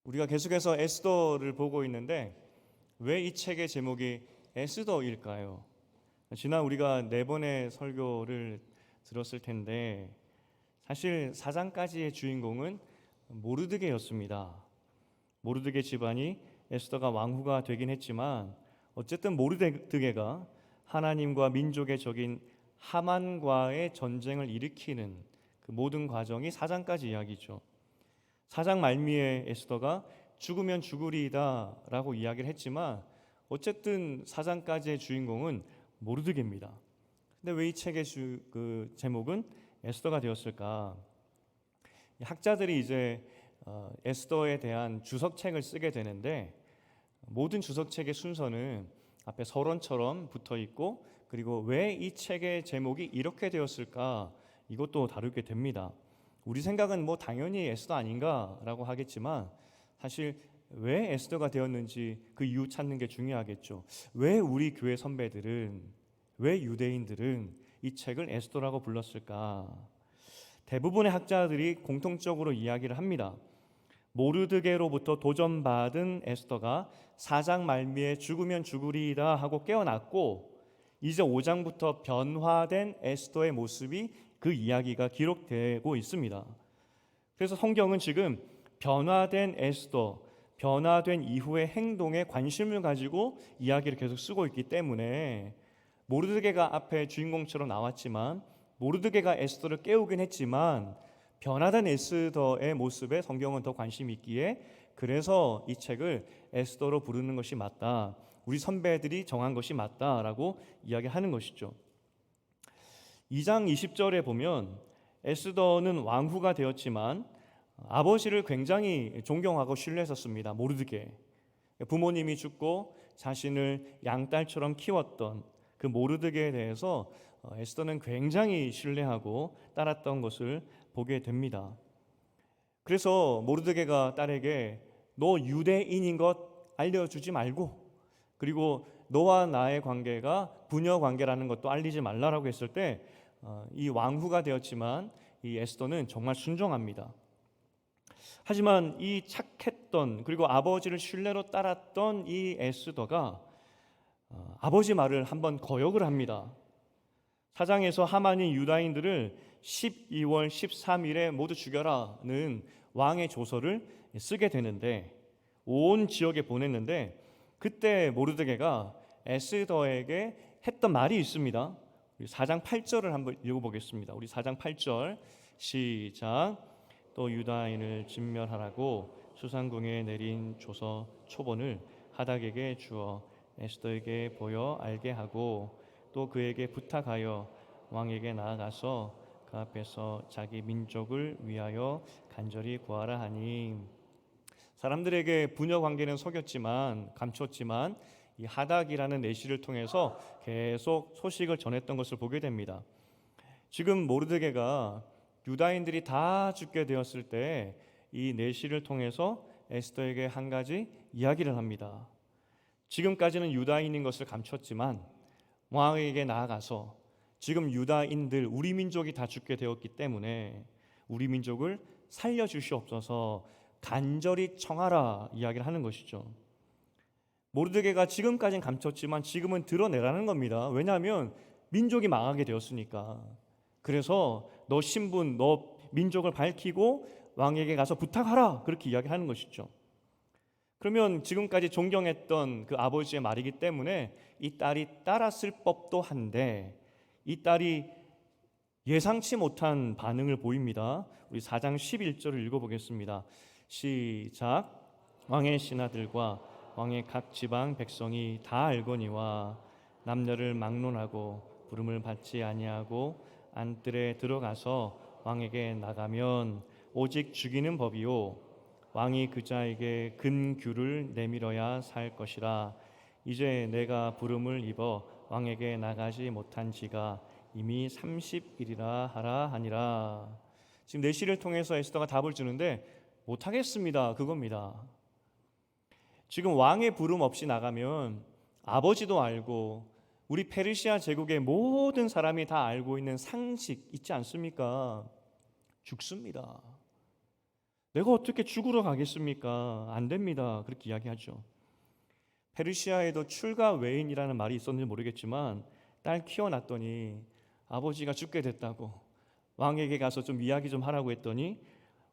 우리가 계속해서 에스더를 보고 있는데 왜 이 책의 제목이 에스더일까요? 지난 우리가 네 번의 설교를 들었을 텐데 사실 4장까지의 주인공은 모르드게였습니다. 모르드게 집안이 에스더가 왕후가 되긴 했지만 어쨌든 모르드게가 하나님과 민족의 적인 하만과의 전쟁을 일으키는 그 모든 과정이 4장까지 이야기죠. 4장 말미에 에스더가 죽으면 죽으리이다 라고 이야기를 했지만 어쨌든 4장까지의 주인공은 모르드게입니다. 근데 왜 이 책의 제목은 에스더가 되었을까? 학자들이 이제 에스더에 대한 주석책을 쓰게 되는데 모든 주석책의 순서는 앞에 서론처럼 붙어 있고 그리고 왜 이 책의 제목이 이렇게 되었을까 이것도 다루게 됩니다. 우리 생각은 뭐 당연히 에스더 아닌가라고 하겠지만 사실 왜 에스더가 되었는지 그 이유 찾는 게 중요하겠죠. 왜 우리 교회 선배들은, 왜 유대인들은 이 책을 에스더라고 불렀을까? 대부분의 학자들이 공통적으로 이야기를 합니다. 모르드게로부터 도전받은 에스더가 4장 말미에 죽으면 죽으리이다 하고 깨어났고 이제 5장부터 변화된 에스더의 모습이 그 이야기가 기록되고 있습니다. 그래서 성경은 지금 변화된 에스더, 변화된 이후의 행동에 관심을 가지고 이야기를 계속 쓰고 있기 때문에 모르드게가 앞에 주인공처럼 나왔지만 모르드게가 에스더를 깨우긴 했지만 변화된 에스더의 모습에 성경은 더 관심이 있기에 그래서 이 책을 에스더로 부르는 것이 맞다. 우리 선배들이 정한 것이 맞다라고 이야기하는 것이죠. 2장 20절에 보면 에스더는 왕후가 되었지만 아버지를 굉장히 존경하고 신뢰했었습니다. 모르드게. 부모님이 죽고 자신을 양딸처럼 키웠던 그 모르드게에 대해서 에스더는 굉장히 신뢰하고 따랐던 것을 보게 됩니다. 그래서 모르드게가 딸에게 너 유대인인 것 알려주지 말고 그리고 너와 나의 관계가 부녀 관계라는 것도 알리지 말라라고 했을 때 이 왕후가 되었지만 이 에스더는 정말 순종합니다. 하지만 이 착했던 그리고 아버지를 신뢰로 따랐던 이 에스더가 아버지 말을 한번 거역을 합니다. 사장에서 하만이 유다인들을 12월 13일에 모두 죽여라는 왕의 조서를 쓰게 되는데 온 지역에 보냈는데 그때 모르드게가 에스더에게 했던 말이 있습니다. 4장 8절을 한번 읽어보겠습니다. 우리 4장 8절 시작. 또 유다인을 진멸하라고 수상궁에 내린 조서 초본을 하닥에게 주어 에스더에게 보여 알게 하고 또 그에게 부탁하여 왕에게 나아가서 그 앞에서 자기 민족을 위하여 간절히 구하라 하니 사람들에게 부녀 관계는 속였지만 감췄지만 이 하닥이라는 내시를 통해서 계속 소식을 전했던 것을 보게 됩니다. 지금 모르드게가 유다인들이 다 죽게 되었을 때 이 내시를 통해서 에스더에게 한 가지 이야기를 합니다. 지금까지는 유다인인 것을 감췄지만 왕에게 나아가서 지금 유다인들 우리 민족이 다 죽게 되었기 때문에 우리 민족을 살려주시옵소서 간절히 청하라 이야기를 하는 것이죠. 모르드게가 지금까지는 감췄지만 지금은 드러내라는 겁니다. 왜냐하면 민족이 망하게 되었으니까. 그래서 너 신분, 너 민족을 밝히고 왕에게 가서 부탁하라 그렇게 이야기하는 것이죠. 그러면 지금까지 존경했던 그 아버지의 말이기 때문에 이 딸이 따랐을 법도 한데 이 딸이 예상치 못한 반응을 보입니다. 우리 4장 11절을 읽어보겠습니다. 시작. 왕의 신하들과 왕의 각 지방 백성이 다 알거니와 남녀를 막론하고 부름을 받지 아니하고 안뜰에 들어가서 왕에게 나가면 오직 죽이는 법이요 왕이 그 자에게 근규를 내밀어야 살 것이라. 이제 내가 부름을 입어 왕에게 나가지 못한 지가 이미 30일이라 하라 하니라. 지금 내시를 통해서 에스더가 답을 주는데 못하겠습니다 그겁니다. 지금 왕의 부름 없이 나가면 아버지도 알고 우리 페르시아 제국의 모든 사람이 다 알고 있는 상식 있지 않습니까? 죽습니다. 내가 어떻게 죽으러 가겠습니까? 안 됩니다. 그렇게 이야기하죠. 페르시아에도 출가 외인이라는 말이 있었는지 모르겠지만 딸 키워놨더니 아버지가 죽게 됐다고 왕에게 가서 좀 이야기 좀 하라고 했더니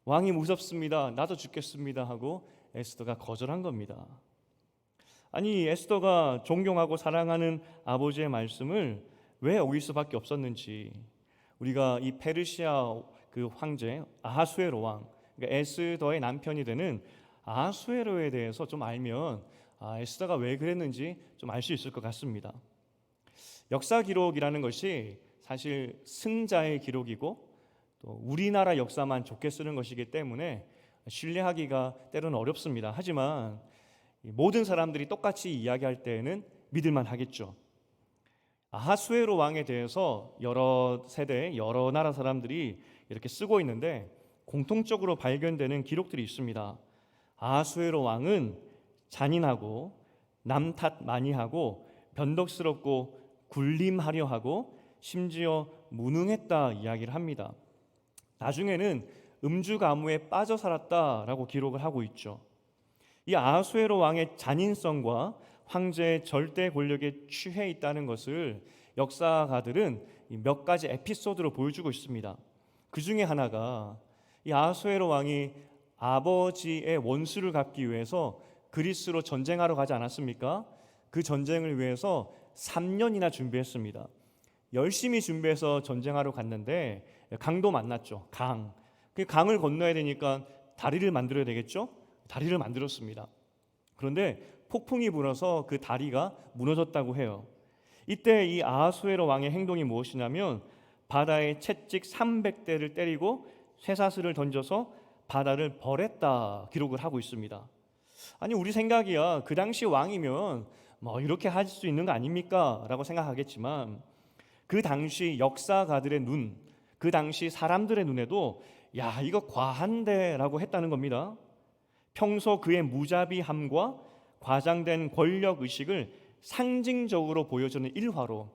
왕이 무섭습니다. 나도 죽겠습니다 하고 에스더가 거절한 겁니다. 아니, 에스더가 존경하고 사랑하는 아버지의 말씀을 왜 어길 수밖에 없었는지, 우리가 이 페르시아 그 황제 아하수에로 왕, 그러니까 에스더의 남편이 되는 아하수에로에 대해서 좀 알면 에스더가 왜 그랬는지 좀 알 수 있을 것 같습니다. 역사 기록이라는 것이 사실 승자의 기록이고 또 우리나라 역사만 좋게 쓰는 것이기 때문에 신뢰하기가 때로는 어렵습니다. 하지만 모든 사람들이 똑같이 이야기할 때에는 믿을만 하겠죠. 아하수에로 왕에 대해서 여러 세대, 여러 나라 사람들이 이렇게 쓰고 있는데 공통적으로 발견되는 기록들이 있습니다. 아하수에로 왕은 잔인하고 남 탓 많이 하고 변덕스럽고 군림하려 하고 심지어 무능했다 이야기를 합니다. 나중에는 음주가무에 빠져 살았다라고 기록을 하고 있죠. 이 아하수에로 왕의 잔인성과 황제의 절대 권력에 취해 있다는 것을 역사가들은 몇 가지 에피소드로 보여주고 있습니다. 그 중에 하나가 이 아하수에로 왕이 아버지의 원수를 갚기 위해서 그리스로 전쟁하러 가지 않았습니까? 그 전쟁을 위해서 3년이나 준비했습니다. 열심히 준비해서 전쟁하러 갔는데 강도 만났죠. 그 강을 건너야 되니까 다리를 만들어야 되겠죠? 다리를 만들었습니다. 그런데 폭풍이 불어서 그 다리가 무너졌다고 해요. 이때 이 아하수에로 왕의 행동이 무엇이냐면 바다에 채찍 300대를 때리고 쇠사슬을 던져서 바다를 벌했다 기록을 하고 있습니다. 아니, 우리 생각이야 그 당시 왕이면 뭐 이렇게 할 수 있는 거 아닙니까? 라고 생각하겠지만 그 당시 역사가들의 눈, 그 당시 사람들의 눈에도 야, 이거 과한데 라고 했다는 겁니다. 평소 그의 무자비함과 과장된 권력의식을 상징적으로 보여주는 일화로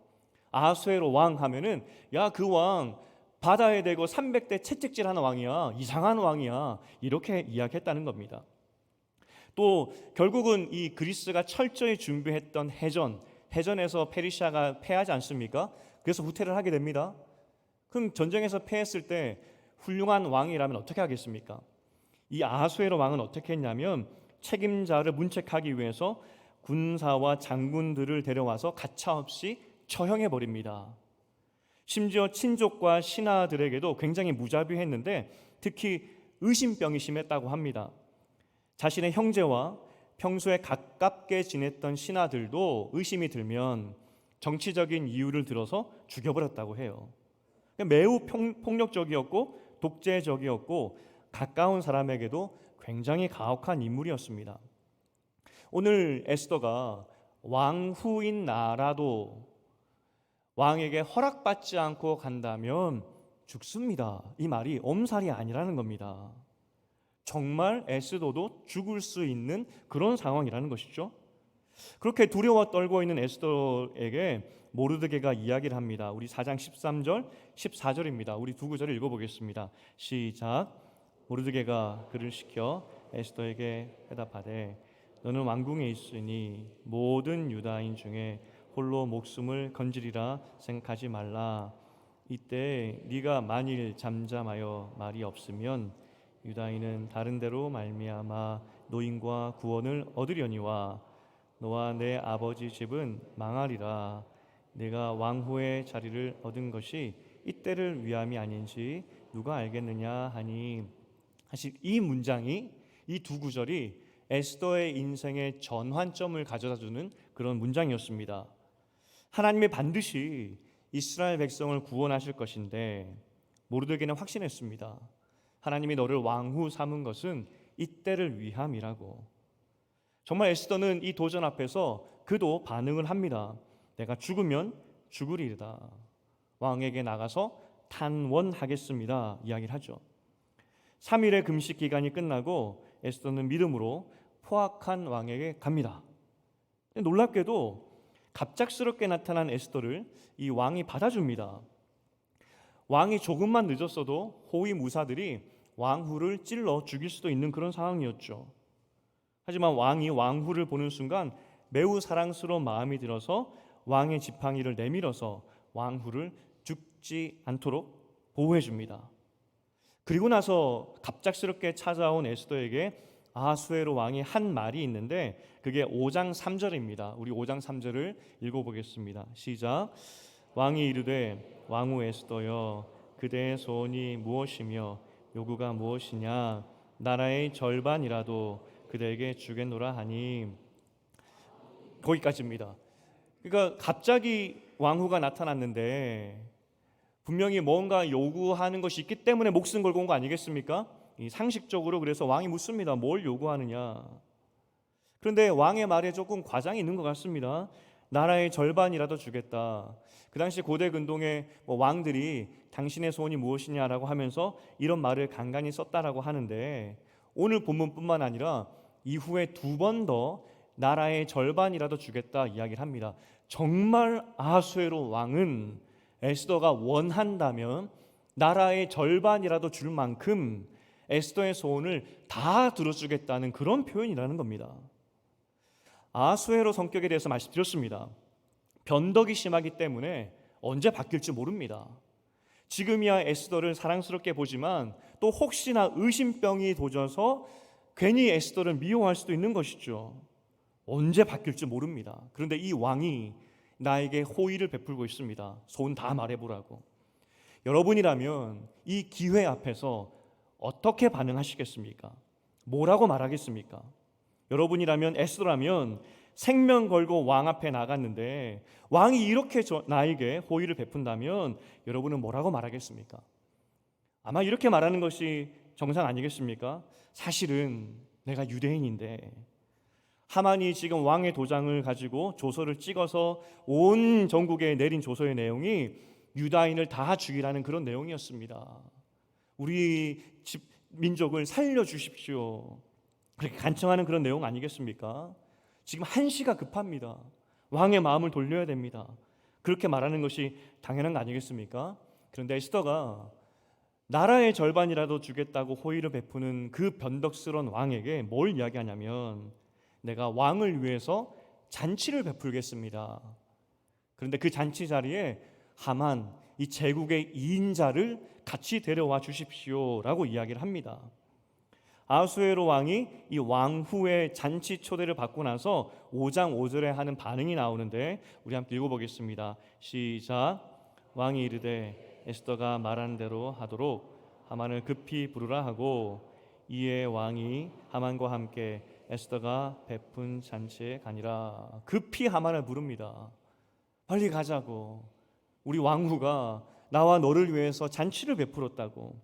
아하수에로 왕 하면은 야, 그 왕 바다에 대고 300대 채찍질하는 왕이야, 이상한 왕이야, 이렇게 이야기했다는 겁니다. 또 결국은 이 그리스가 철저히 준비했던 해전에서 페르시아가 패하지 않습니까? 그래서 후퇴를 하게 됩니다. 그럼 전쟁에서 패했을 때 훌륭한 왕이라면 어떻게 하겠습니까? 이 아하수에로 왕은 어떻게 했냐면 책임자를 문책하기 위해서 군사와 장군들을 데려와서 가차없이 처형해 버립니다. 심지어 친족과 신하들에게도 굉장히 무자비했는데 특히 의심병이 심했다고 합니다. 자신의 형제와 평소에 가깝게 지냈던 신하들도 의심이 들면 정치적인 이유를 들어서 죽여버렸다고 해요. 매우 폭력적이었고 독재적이었고 가까운 사람에게도 굉장히 가혹한 인물이었습니다. 오늘 에스더가 왕후인 나라도 왕에게 허락받지 않고 간다면 죽습니다. 이 말이 엄살이 아니라는 겁니다. 정말 에스더도 죽을 수 있는 그런 상황이라는 것이죠. 그렇게 두려워 떨고 있는 에스더에게 모르드게가 이야기를 합니다. 우리 4장 13절, 14절입니다. 우리 두 구절을 읽어보겠습니다. 시작. 모르드게가 그를 시켜 에스더에게 대답하되 너는 왕궁에 있으니 모든 유다인 중에 홀로 목숨을 건지리라 생각하지 말라. 이때 네가 만일 잠잠하여 말이 없으면 유다인은 다른 데로 말미암아 노임과 구원을 얻으려니와 너와 내 아버지 집은 망하리라. 내가 왕후의 자리를 얻은 것이 이때를 위함이 아닌지 누가 알겠느냐 하니, 사실 이 문장이, 이 두 구절이 에스더의 인생의 전환점을 가져다주는 그런 문장이었습니다. 하나님이 반드시 이스라엘 백성을 구원하실 것인데 모르드게는 확신했습니다. 하나님이 너를 왕후 삼은 것은 이때를 위함이라고. 정말 에스더는 이 도전 앞에서 그도 반응을 합니다. 내가 죽으면 죽으리이다. 왕에게 나가서 탄원하겠습니다. 이야기를 하죠. 3일의 금식 기간이 끝나고 에스더는 믿음으로 포악한 왕에게 갑니다. 놀랍게도 갑작스럽게 나타난 에스더를 이 왕이 받아줍니다. 왕이 조금만 늦었어도 호위 무사들이 왕후를 찔러 죽일 수도 있는 그런 상황이었죠. 하지만 왕이 왕후를 보는 순간 매우 사랑스러운 마음이 들어서 왕의 지팡이를 내밀어서 왕후를 죽지 않도록 보호해 줍니다. 그리고 나서 갑작스럽게 찾아온 에스더에게 아하수에로 왕이 한 말이 있는데 그게 5장 3절입니다. 우리 5장 3절을 읽어보겠습니다. 시작. 왕이 이르되 왕후 에스더여 그대의 소원이 무엇이며 요구가 무엇이냐 나라의 절반이라도 그대에게 주겠노라 하니 거기까지입니다. 그러니까 갑자기 왕후가 나타났는데 분명히 뭔가 요구하는 것이 있기 때문에 목숨 걸고 온 거 아니겠습니까? 이 상식적으로 그래서 왕이 묻습니다. 뭘 요구하느냐? 그런데 왕의 말에 조금 과장이 있는 것 같습니다. 나라의 절반이라도 주겠다. 그 당시 고대 근동의 왕들이 당신의 소원이 무엇이냐라고 하면서 이런 말을 간간히 썼다라고 하는데 오늘 본문뿐만 아니라 이후에 2번 더 나라의 절반이라도 주겠다 이야기를 합니다. 정말 아하수에로 왕은 에스더가 원한다면 나라의 절반이라도 줄 만큼 에스더의 소원을 다 들어주겠다는 그런 표현이라는 겁니다. 아하수에로 성격에 대해서 말씀드렸습니다. 변덕이 심하기 때문에 언제 바뀔지 모릅니다. 지금이야 에스더를 사랑스럽게 보지만 또 혹시나 의심병이 도져서 괜히 에스더를 미워할 수도 있는 것이죠. 언제 바뀔지 모릅니다. 그런데 이 왕이 나에게 호의를 베풀고 있습니다. 소원 다 말해보라고. 여러분이라면 이 기회 앞에서 어떻게 반응하시겠습니까? 뭐라고 말하겠습니까? 여러분이라면 에스더라면 생명 걸고 왕 앞에 나갔는데 왕이 이렇게 나에게 호의를 베푼다면 여러분은 뭐라고 말하겠습니까? 아마 이렇게 말하는 것이 정상 아니겠습니까? 사실은 내가 유대인인데 하만이 지금 왕의 도장을 가지고 조서를 찍어서 온 전국에 내린 조서의 내용이 유다인을 다 죽이라는 그런 내용이었습니다. 우리 민족을 살려주십시오. 그렇게 간청하는 그런 내용 아니겠습니까? 지금 한시가 급합니다. 왕의 마음을 돌려야 됩니다. 그렇게 말하는 것이 당연한 거 아니겠습니까? 그런데 에스더가 나라의 절반이라도 주겠다고 호의를 베푸는 그 변덕스러운 왕에게 뭘 이야기하냐면 내가 왕을 위해서 잔치를 베풀겠습니다. 그런데 그 잔치 자리에 하만 이 제국의 2인자를 같이 데려와 주십시오라고 이야기를 합니다. 아하수에로 왕이 이 왕후의 잔치 초대를 받고 나서 5장 5절에 하는 반응이 나오는데 우리 함께 읽어보겠습니다. 시작. 왕이 이르되 에스더가 말한 대로 하도록 하만을 급히 부르라 하고 이에 왕이 하만과 함께 에스더가 베푼 잔치에 가니라. 급히 하만을 부릅니다. 빨리 가자고. 우리 왕후가 나와 너를 위해서 잔치를 베풀었다고.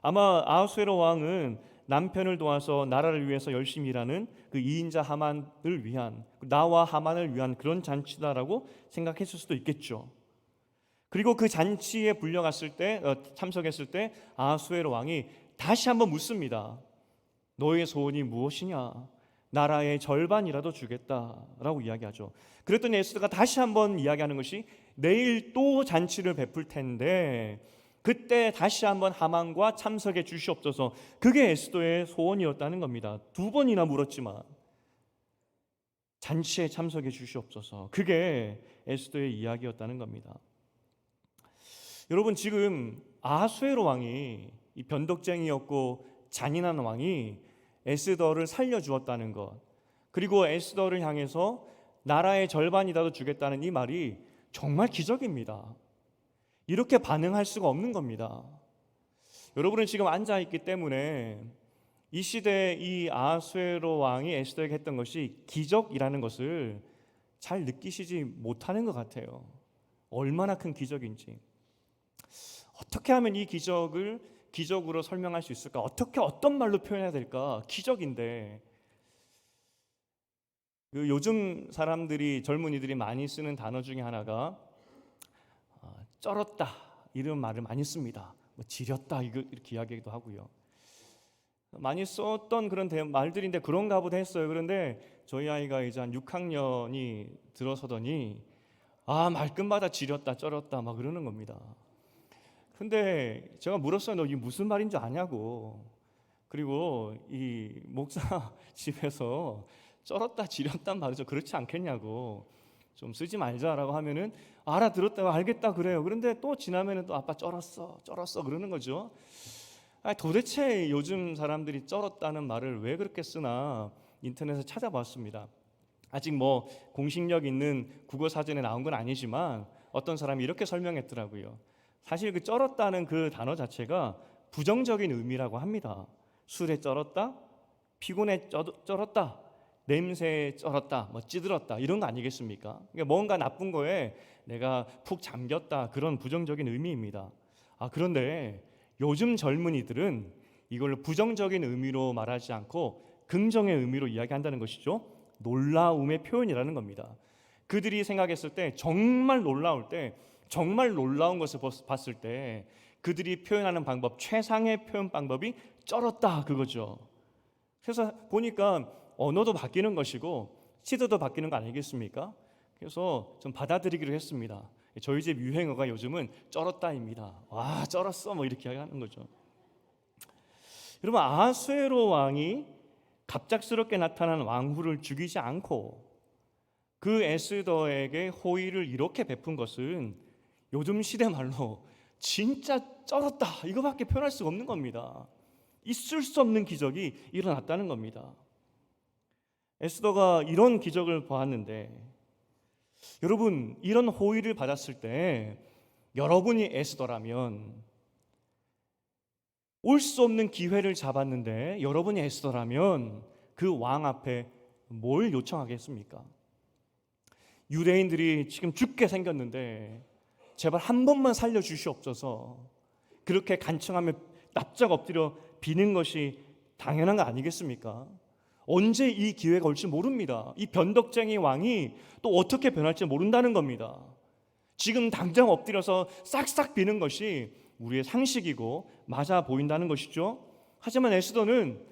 아마 아하수에로 왕은 남편을 도와서 나라를 위해서 열심히 일하는 그 2인자 하만을 위한, 나와 하만을 위한 그런 잔치다라고 생각했을 수도 있겠죠. 그리고 그 잔치에 참석했을 때 아하수에로 왕이 다시 한번 묻습니다. 너의 소원이 무엇이냐? 나라의 절반이라도 주겠다라고 이야기하죠. 그랬더니 에스더가 다시 한번 이야기하는 것이 내일 또 잔치를 베풀 텐데 그때 다시 한번 하만과 참석해 주시옵소서. 그게 에스더의 소원이었다는 겁니다. 2번이나 물었지만 잔치에 참석해 주시옵소서. 그게 에스더의 이야기였다는 겁니다. 여러분, 지금 아하수에로 왕이 이 변덕쟁이였고 잔인한 왕이 에스더를 살려주었다는 것, 그리고 에스더를 향해서 나라의 절반이라도 주겠다는 이 말이 정말 기적입니다. 이렇게 반응할 수가 없는 겁니다. 여러분은 지금 앉아있기 때문에 이 시대에 이 아하수에로 왕이 에스더에게 했던 것이 기적이라는 것을 잘 느끼시지 못하는 것 같아요. 얼마나 큰 기적인지. 어떻게 하면 이 기적을 기적으로 설명할 수 있을까? 어떤 말로 표현해야 될까? 기적인데 요즘 사람들이, 젊은이들이 많이 쓰는 단어 중에 하나가 쩔었다 이런 말을 많이 씁니다. 지렸다 이렇게 이야기도 하고요. 많이 썼던 그런 말들인데 그런가 보다 했어요. 그런데 저희 아이가 이제 한 6학년이 들어서더니 말끝마다 지렸다 쩔었다 막 그러는 겁니다. 근데 제가 물었어요. 너 이게 무슨 말인 줄 아냐고. 그리고 이 목사 집에서 쩔었다 지렸단 말이죠. 그렇지 않겠냐고. 좀 쓰지 말자라고 하면은 알아들었다고 알겠다 그래요. 그런데 또 지나면은 또 아빠 쩔었어 그러는 거죠. 도대체 요즘 사람들이 쩔었다는 말을 왜 그렇게 쓰나 인터넷에 찾아봤습니다. 아직 뭐 공식력 있는 국어 사전에 나온 건 아니지만 어떤 사람이 이렇게 설명했더라고요. 사실 그 쩔었다는 그 단어 자체가 부정적인 의미라고 합니다. 술에 쩔었다, 피곤에 쩔었다, 냄새에 쩔었다, 뭐 찌들었다 이런 거 아니겠습니까? 그러니까 뭔가 나쁜 거에 내가 푹 잠겼다 그런 부정적인 의미입니다. 그런데 요즘 젊은이들은 이걸 부정적인 의미로 말하지 않고 긍정의 의미로 이야기한다는 것이죠. 놀라움의 표현이라는 겁니다. 그들이 생각했을 때 정말 놀라울 때, 정말 놀라운 것을 봤을 때 그들이 표현하는 방법, 최상의 표현 방법이 쩔었다 그거죠. 그래서 보니까 언어도 바뀌는 것이고 시대도 바뀌는 거 아니겠습니까? 그래서 좀 받아들이기로 했습니다. 저희 집 유행어가 요즘은 쩔었다입니다. 와 쩔었어 뭐 이렇게 하는 거죠. 여러분 아하수에로 왕이 갑작스럽게 나타난 왕후를 죽이지 않고 그 에스더에게 호의를 이렇게 베푼 것은 요즘 시대 말로 진짜 쩔었다 이거밖에 표현할 수가 없는 겁니다. 있을 수 없는 기적이 일어났다는 겁니다. 에스더가 이런 기적을 보았는데 여러분 이런 호의를 받았을 때 여러분이 에스더라면 올 수 없는 기회를 잡았는데 여러분이 에스더라면 그 왕 앞에 뭘 요청하겠습니까? 유대인들이 지금 죽게 생겼는데 제발 한 번만 살려주시옵소서 그렇게 간청하며 납작 엎드려 비는 것이 당연한 거 아니겠습니까? 언제 이 기회가 올지 모릅니다. 이 변덕쟁이 왕이 또 어떻게 변할지 모른다는 겁니다. 지금 당장 엎드려서 싹싹 비는 것이 우리의 상식이고 맞아 보인다는 것이죠. 하지만 에스더는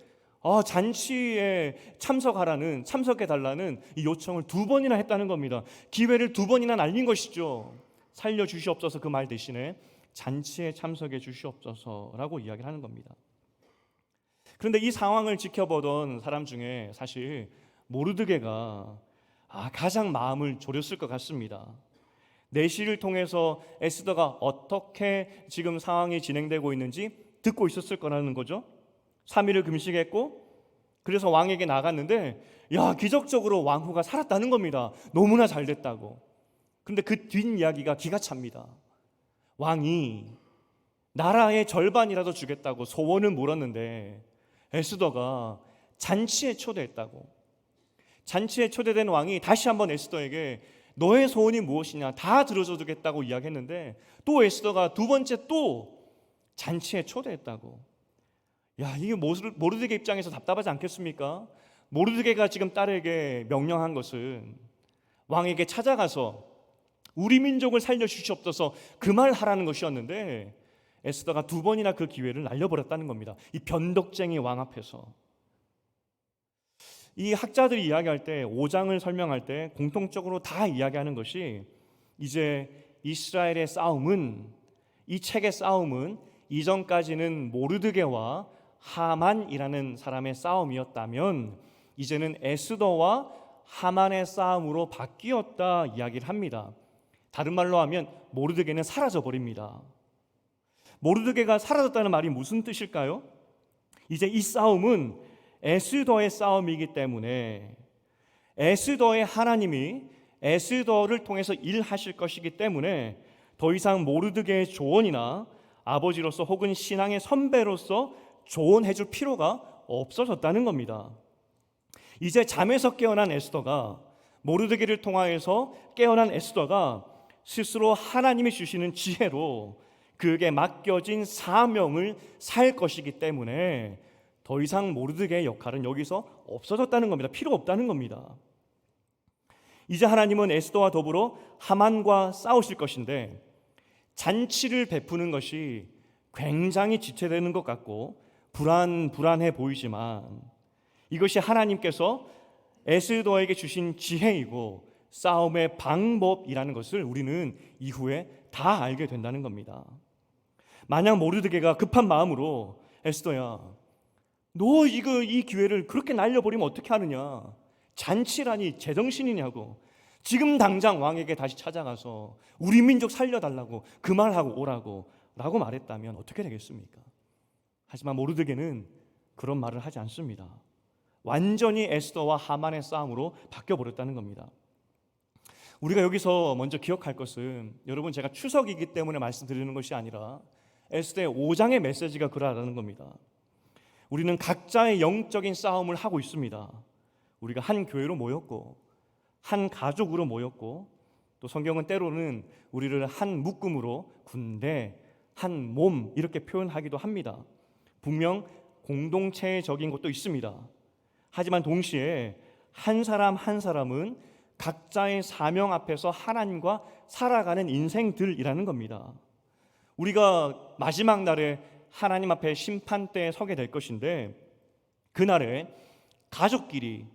잔치에 참석해달라는 이 요청을 2번이나 했다는 겁니다. 기회를 2번이나 날린 것이죠. 살려주시옵소서 그 말 대신에 잔치에 참석해 주시옵소서라고 이야기를 하는 겁니다. 그런데 이 상황을 지켜보던 사람 중에 사실 모르드게가 가장 마음을 졸였을 것 같습니다. 내시를 통해서 에스더가 어떻게 지금 상황이 진행되고 있는지 듣고 있었을 거라는 거죠. 3일을 금식했고 그래서 왕에게 나갔는데 기적적으로 왕후가 살았다는 겁니다. 너무나 잘 됐다고. 근데 그 뒷이야기가 기가 찹니다. 왕이 나라의 절반이라도 주겠다고 소원을 물었는데 에스더가 잔치에 초대했다고. 잔치에 초대된 왕이 다시 한번 에스더에게 너의 소원이 무엇이냐 다 들어주겠다고 이야기했는데 또 에스더가 2번째 또 잔치에 초대했다고. 이게 모르드게 입장에서 답답하지 않겠습니까? 모르드게가 지금 딸에게 명령한 것은 왕에게 찾아가서 우리 민족을 살려주시옵소서 그 말 하라는 것이었는데 에스더가 2번이나 그 기회를 날려버렸다는 겁니다. 이 변덕쟁이 왕 앞에서. 이 학자들이 이야기할 때 5장을 설명할 때 공통적으로 다 이야기하는 것이 이제 이스라엘의 싸움은 이 책의 싸움은 이전까지는 모르드게와 하만이라는 사람의 싸움이었다면 이제는 에스더와 하만의 싸움으로 바뀌었다 이야기를 합니다. 다른 말로 하면 모르드게는 사라져 버립니다. 모르드게가 사라졌다는 말이 무슨 뜻일까요? 이제 이 싸움은 에스더의 싸움이기 때문에 에스더의 하나님이 에스더를 통해서 일하실 것이기 때문에 더 이상 모르드게의 조언이나 아버지로서 혹은 신앙의 선배로서 조언해 줄 필요가 없어졌다는 겁니다. 이제 잠에서 깨어난 에스더가 모르드게를 통하여서 깨어난 에스더가 스스로 하나님이 주시는 지혜로 그에게 맡겨진 사명을 살 것이기 때문에 더 이상 모르드게의 역할은 여기서 없어졌다는 겁니다. 필요 없다는 겁니다. 이제 하나님은 에스더와 더불어 하만과 싸우실 것인데 잔치를 베푸는 것이 굉장히 지체되는 것 같고 불안해 보이지만 이것이 하나님께서 에스더에게 주신 지혜이고 싸움의 방법이라는 것을 우리는 이후에 다 알게 된다는 겁니다. 만약 모르드게가 급한 마음으로 에스더야, 너 이 기회를 그렇게 날려버리면 어떻게 하느냐, 잔치라니 제정신이냐고, 지금 당장 왕에게 다시 찾아가서 우리 민족 살려달라고 그 말하고 오라고 라고 말했다면 어떻게 되겠습니까? 하지만 모르드게는 그런 말을 하지 않습니다. 완전히 에스더와 하만의 싸움으로 바뀌어버렸다는 겁니다. 우리가 여기서 먼저 기억할 것은, 여러분, 제가 추석이기 때문에 말씀드리는 것이 아니라 에스더의 5장의 메시지가 그러하다는 겁니다. 우리는 각자의 영적인 싸움을 하고 있습니다. 우리가 한 교회로 모였고 한 가족으로 모였고, 또 성경은 때로는 우리를 한 묶음으로 군대, 한 몸 이렇게 표현하기도 합니다. 분명 공동체적인 것도 있습니다. 하지만 동시에 한 사람 한 사람은 각자의 사명 앞에서 하나님과 살아가는 인생들이라는 겁니다. 우리가 마지막 날에 하나님 앞에 심판대에 서게 될 것인데, 그날에 가족끼리,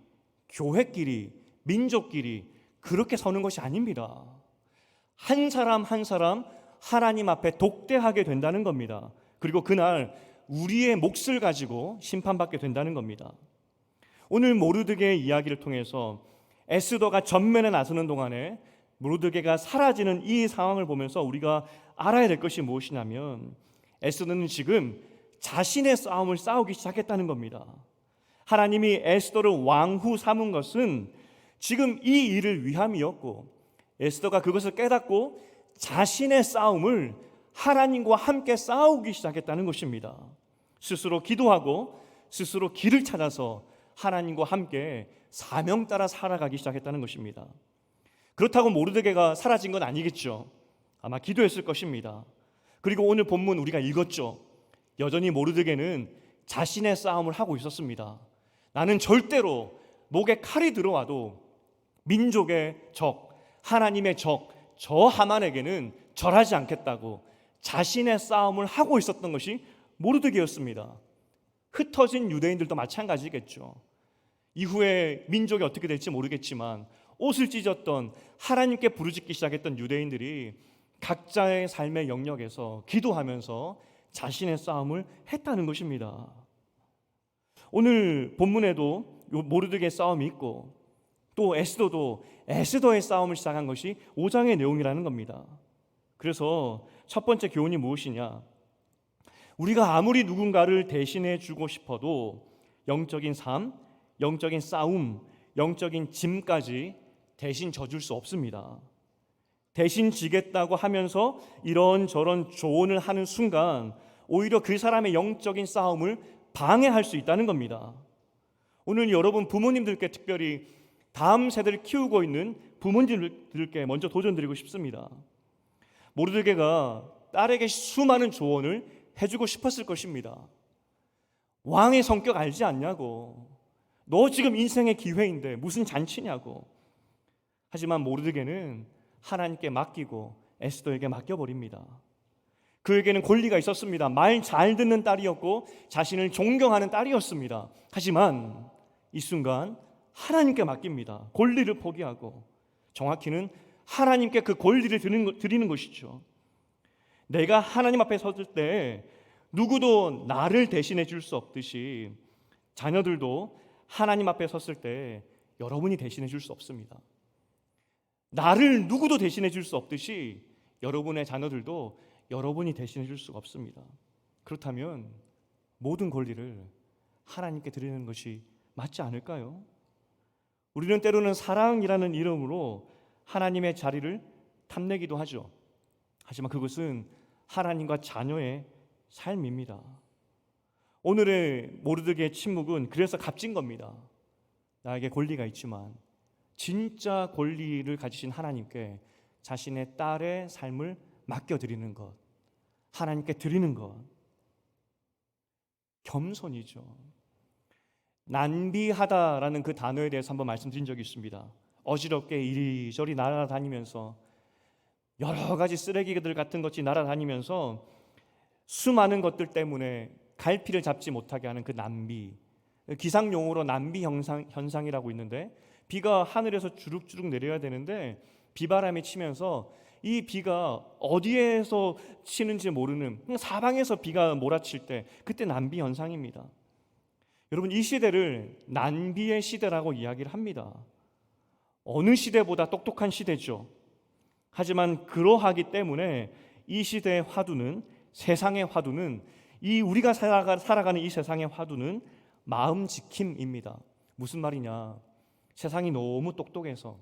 교회끼리, 민족끼리 그렇게 서는 것이 아닙니다. 한 사람 한 사람 하나님 앞에 독대하게 된다는 겁니다. 그리고 그날 우리의 몫을 가지고 심판받게 된다는 겁니다. 오늘 모르드게의 이야기를 통해서 에스더가 전면에 나서는 동안에 모르드게가 사라지는 이 상황을 보면서 우리가 알아야 될 것이 무엇이냐면, 에스더는 지금 자신의 싸움을 싸우기 시작했다는 겁니다. 하나님이 에스더를 왕후 삼은 것은 지금 이 일을 위함이었고, 에스더가 그것을 깨닫고 자신의 싸움을 하나님과 함께 싸우기 시작했다는 것입니다. 스스로 기도하고 스스로 길을 찾아서 하나님과 함께 사명 따라 살아가기 시작했다는 것입니다. 그렇다고 모르드게가 사라진 건 아니겠죠. 아마 기도했을 것입니다. 그리고 오늘 본문 우리가 읽었죠. 여전히 모르드게는 자신의 싸움을 하고 있었습니다. 나는 절대로 목에 칼이 들어와도 민족의 적, 하나님의 적, 저 하만에게는 절하지 않겠다고 자신의 싸움을 하고 있었던 것이 모르드게였습니다. 흩어진 유대인들도 마찬가지겠죠. 이후에 민족이 어떻게 될지 모르겠지만 옷을 찢었던, 하나님께 부르짖기 시작했던 유대인들이 각자의 삶의 영역에서 기도하면서 자신의 싸움을 했다는 것입니다. 오늘 본문에도 모르드게의 싸움이 있고, 또 에스더도 에스더의 싸움을 시작한 것이 5장의 내용이라는 겁니다. 그래서 첫 번째 교훈이 무엇이냐? 우리가 아무리 누군가를 대신해 주고 싶어도 영적인 삶, 영적인 싸움, 영적인 짐까지 대신 져줄 수 없습니다. 대신 지겠다고 하면서 이런저런 조언을 하는 순간 오히려 그 사람의 영적인 싸움을 방해할 수 있다는 겁니다. 오늘 여러분 부모님들께, 특별히 다음 세대를 키우고 있는 부모님들께 먼저 도전드리고 싶습니다. 모르드게가 딸에게 수많은 조언을 해주고 싶었을 것입니다. 왕의 성격 알지 않냐고, 너 지금 인생의 기회인데 무슨 잔치냐고. 하지만 모르드게는 하나님께 맡기고 에스더에게 맡겨버립니다. 그에게는 권리가 있었습니다. 말 잘 듣는 딸이었고 자신을 존경하는 딸이었습니다. 하지만 이 순간 하나님께 맡깁니다. 권리를 포기하고, 정확히는 하나님께 그 권리를 드리는 것이죠. 내가 하나님 앞에 섰을 때 누구도 나를 대신해 줄 수 없듯이 자녀들도 하나님 앞에 섰을 때 여러분이 대신해 줄 수 없습니다. 나를 누구도 대신해 줄 수 없듯이 여러분의 자녀들도 여러분이 대신해 줄 수가 없습니다. 그렇다면 모든 권리를 하나님께 드리는 것이 맞지 않을까요? 우리는 때로는 사랑이라는 이름으로 하나님의 자리를 탐내기도 하죠. 하지만 그것은 하나님과 자녀의 삶입니다. 오늘의 모르드게의 침묵은 그래서 값진 겁니다. 나에게 권리가 있지만 진짜 권리를 가지신 하나님께 자신의 딸의 삶을 맡겨드리는 것, 하나님께 드리는 것, 겸손이죠. 난비하다라는 그 단어에 대해서 한번 말씀드린 적이 있습니다. 어지럽게 이리저리 날아다니면서 여러 가지 쓰레기들 같은 것이 날아다니면서 수많은 것들 때문에 갈피를 잡지 못하게 하는 그 난비, 기상 용어로 난비 현상이라고 있는데, 비가 하늘에서 주룩주룩 내려야 되는데 비바람이 치면서 이 비가 어디에서 치는지 모르는 그냥 사방에서 비가 몰아칠 때 그때 난비 현상입니다. 여러분, 이 시대를 난비의 시대라고 이야기를 합니다. 어느 시대보다 똑똑한 시대죠. 하지만 그러하기 때문에 이 시대의 화두는, 세상의 화두는, 이 우리가 살아가는 이 세상의 화두는 마음 지킴입니다. 무슨 말이냐? 세상이 너무 똑똑해서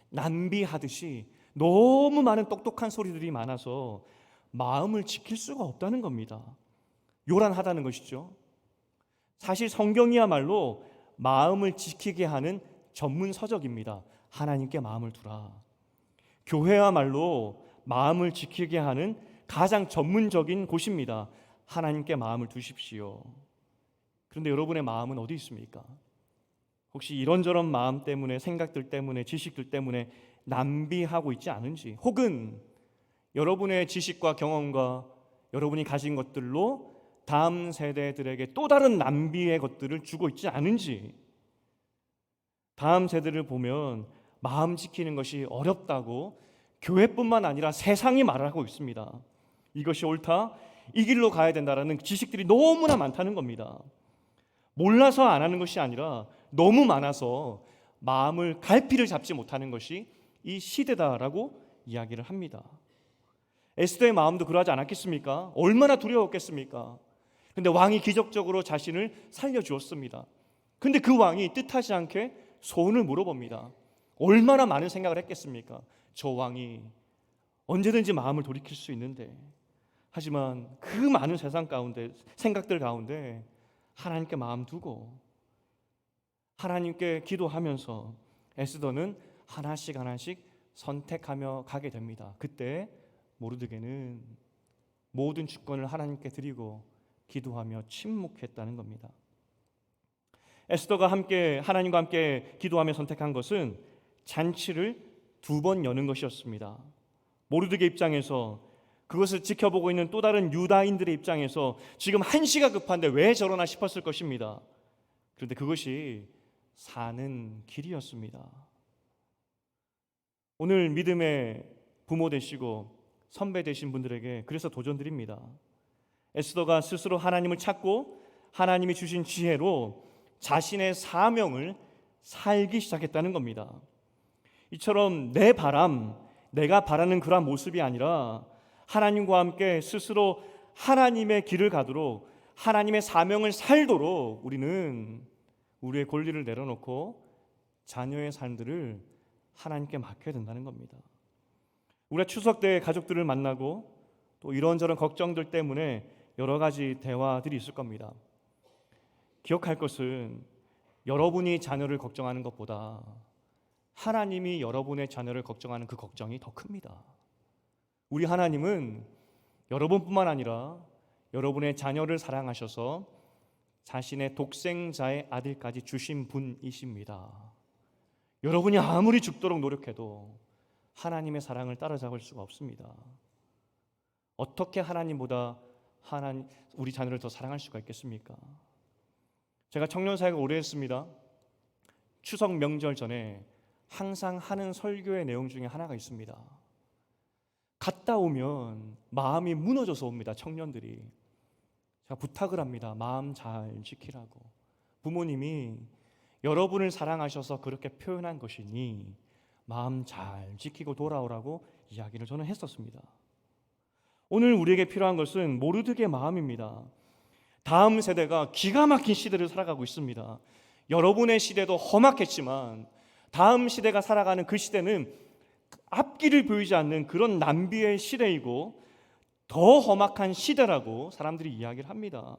난비하듯이 너무 많은 똑똑한 소리들이 많아서 마음을 지킬 수가 없다는 겁니다. 요란하다는 것이죠. 사실 성경이야말로 마음을 지키게 하는 전문 서적입니다. 하나님께 마음을 두라. 교회야말로 마음을 지키게 하는 가장 전문적인 곳입니다. 하나님께 마음을 두십시오. 그런데 여러분의 마음은 어디 있습니까? 혹시 이런저런 마음 때문에, 생각들 때문에, 지식들 때문에 낭비하고 있지 않은지, 혹은 여러분의 지식과 경험과 여러분이 가진 것들로 다음 세대들에게 또 다른 낭비의 것들을 주고 있지 않은지, 다음 세대를 보면 마음 지키는 것이 어렵다고 교회뿐만 아니라 세상이 말하고 있습니다. 이것이 옳다, 이 길로 가야 된다라는 지식들이 너무나 많다는 겁니다. 몰라서 안 하는 것이 아니라 너무 많아서 마음을 갈피를 잡지 못하는 것이 이 시대다라고 이야기를 합니다. 에스더의 마음도 그러하지 않았겠습니까? 얼마나 두려웠겠습니까? 근데 왕이 기적적으로 자신을 살려주었습니다. 근데 그 왕이 뜻하지 않게 소원을 물어봅니다. 얼마나 많은 생각을 했겠습니까? 저 왕이 언제든지 마음을 돌이킬 수 있는데. 하지만 그 많은 세상 가운데, 생각들 가운데 하나님께 마음 두고 하나님께 기도하면서 에스더는 하나씩 하나씩 선택하며 가게 됩니다. 그때 모르드게는 모든 주권을 하나님께 드리고 기도하며 침묵했다는 겁니다. 에스더가 하나님과 함께 기도하며 선택한 것은 잔치를 2번 여는 것이었습니다. 모르드게 입장에서, 그것을 지켜보고 있는 또 다른 유다인들의 입장에서 지금 한시가 급한데 왜 저러나 싶었을 것입니다. 그런데 그것이 사는 길이었습니다. 오늘 믿음의 부모 되시고 선배 되신 분들에게 그래서 도전드립니다. 에스더가 스스로 하나님을 찾고 하나님이 주신 지혜로 자신의 사명을 살기 시작했다는 겁니다. 이처럼 내 바람, 내가 바라는 그러한 모습이 아니라 하나님과 함께 스스로 하나님의 길을 가도록, 하나님의 사명을 살도록 우리는 우리의 권리를 내려놓고 자녀의 삶들을 하나님께 맡겨야 된다는 겁니다. 우리가 추석 때 가족들을 만나고 또 이런저런 걱정들 때문에 여러 가지 대화들이 있을 겁니다. 기억할 것은 여러분이 자녀를 걱정하는 것보다 하나님이 여러분의 자녀를 걱정하는 그 걱정이 더 큽니다. 우리 하나님은 여러분뿐만 아니라 여러분의 자녀를 사랑하셔서 자신의 독생자의 아들까지 주신 분이십니다. 여러분이 아무리 죽도록 노력해도 하나님의 사랑을 따라잡을 수가 없습니다. 어떻게 하나님보다 우리 자녀를 더 사랑할 수가 있겠습니까? 제가 청년 사역을 오래 했습니다. 추석 명절 전에 항상 하는 설교의 내용 중에 하나가 있습니다. 갔다 오면 마음이 무너져서 옵니다. 청년들이. 제가 부탁을 합니다. 마음 잘 지키라고. 부모님이 여러분을 사랑하셔서 그렇게 표현한 것이니 마음 잘 지키고 돌아오라고 이야기를 저는 했었습니다. 오늘 우리에게 필요한 것은 모르드게의 마음입니다. 다음 세대가 기가 막힌 시대를 살아가고 있습니다. 여러분의 시대도 험악했지만 다음 시대가 살아가는 그 시대는 앞길을 보이지 않는 그런 난비의 시대이고 더 험악한 시대라고 사람들이 이야기를 합니다.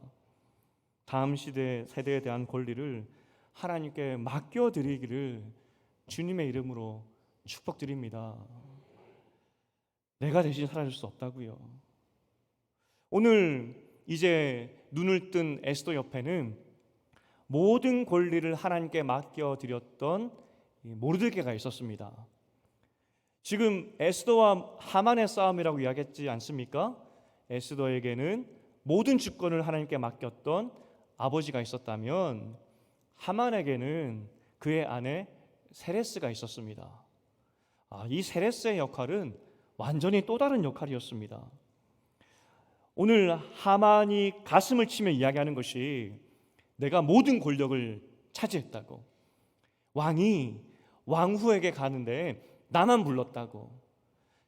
다음 세대에 대한 권리를 하나님께 맡겨드리기를 주님의 이름으로 축복드립니다. 내가 대신 살아줄 수 없다고요. 오늘 이제 눈을 뜬 에스더 옆에는 모든 권리를 하나님께 맡겨드렸던 모르드게가 있었습니다. 지금 에스더와 하만의 싸움이라고 이야기했지 않습니까? 에스더에게는 모든 주권을 하나님께 맡겼던 아버지가 있었다면 하만에게는 그의 아내 세레스가 있었습니다. 이 세레스의 역할은 완전히 또 다른 역할이었습니다. 오늘 하만이 가슴을 치며 이야기하는 것이 내가 모든 권력을 차지했다고, 왕이 왕후에게 가는데 나만 불렀다고,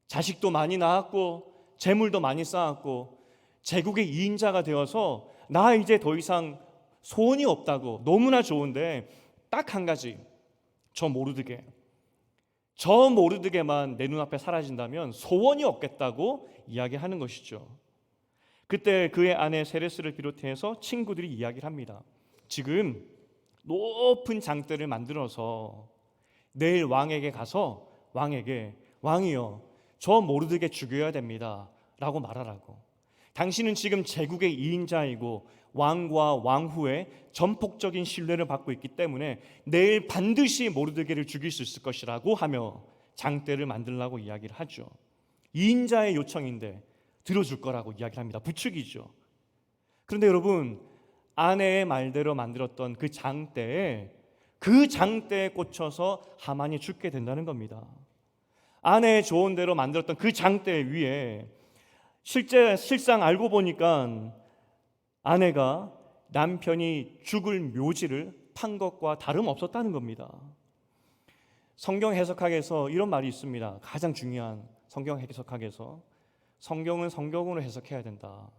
자식도 많이 낳았고 재물도 많이 쌓았고 제국의 2인자가 되어서 나 이제 더 이상 소원이 없다고, 너무나 좋은데 딱 한 가지, 저 모르드게만 내 눈앞에 사라진다면 소원이 없겠다고 이야기하는 것이죠. 그때 그의 아내 세레스를 비롯해서 친구들이 이야기를 합니다. 지금 높은 장대를 만들어서 내일 왕에게 가서 왕에게, 왕이여 저 모르드게 죽여야 됩니다 라고 말하라고. 당신은 지금 제국의 2인자이고 왕과 왕후의 전폭적인 신뢰를 받고 있기 때문에 내일 반드시 모르드게를 죽일 수 있을 것이라고 하며 장대를 만들라고 이야기를 하죠. 2인자의 요청인데 들어줄 거라고 이야기를 합니다. 부축이죠. 그런데 여러분, 아내의 말대로 만들었던 그 장대에 꽂혀서 하만이 죽게 된다는 겁니다. 아내의 조언대로 만들었던 그 장대 위에 실상 알고 보니까 아내가 남편이 죽을 묘지를 판 것과 다름없었다는 겁니다. 성경 해석학에서 이런 말이 있습니다. 가장 중요한 성경 해석학에서 성경은 성경으로 해석해야 된다.